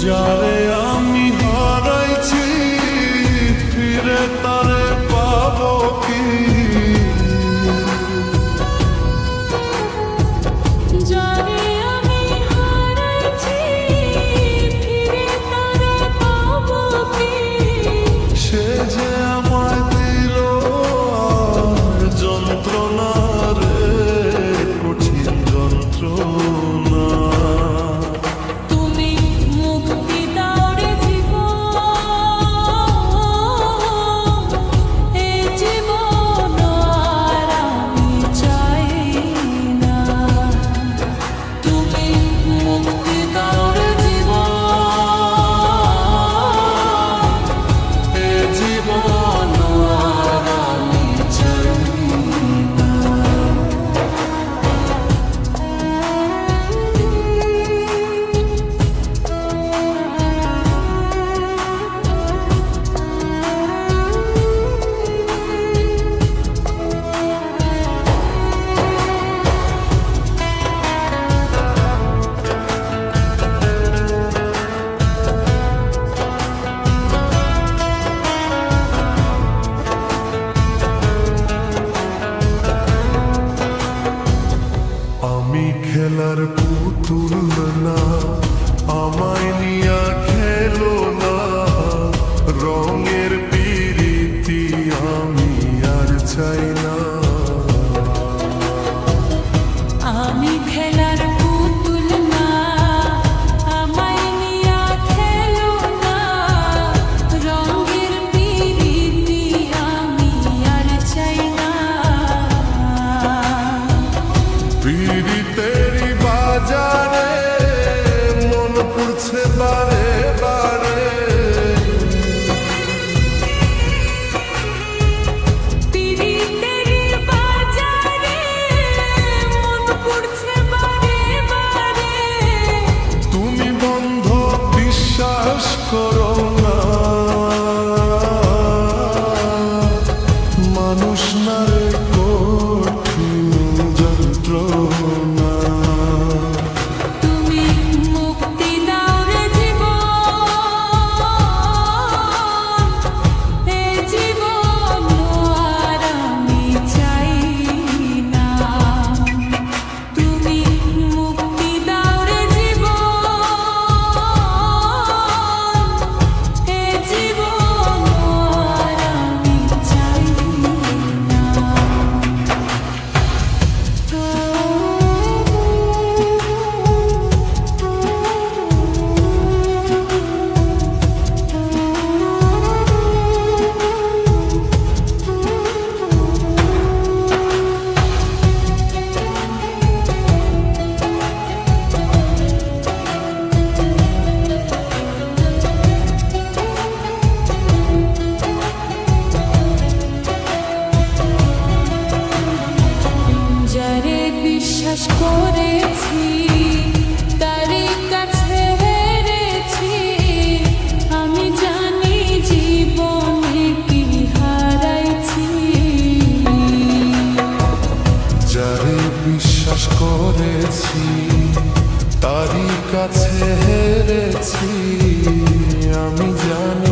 যারে আমি হারাইছি ফিরে তারে পাবো কি? যারে আমি হারাইছি ফিরে তারে পাবো কি? সে যে আমায় দিল আর যন্ত্রণা রে, কঠিন যন্ত্রণা। তুমি মুক্তি দাও রে জীবন, এ জীবন আর আমি চাই না। তুমি মুক্তি দাও রে জীবন, এ জীবন আর আমি চাই না। আমি খেলার পুতুল না, আমায় নিয়া খেলো না, রঙের পিরিতি আমি আর চাই না। আমি খেলার পুতুল না, আমায় নিয়া খেলো না, রঙের পিরিতি আমি আর চাই না। পিরিতেরি বাজারে মন পড়ছে বারে বারে, পিরিতের বাজারে মন পড়ছে বারে বারে। তুমি বন্ধ বিশ্বাস করো না, মানুষ না রে কঠিন যন্ত্রণা। তুমি মুক্তি দাও রে জীবন, এ জীবন আর আমি চাই না। তুমি মুক্তি দাও রে জীবন, এ জীবন আর আমি চাই না। যারে বিশ্বাস করেছি তারই কাছে হেরেছি, আমি জানি জীবনে কি হারাইছি। যারে বিশ্বাস করেছি তারই কাছে হেরেছি, আমি জানি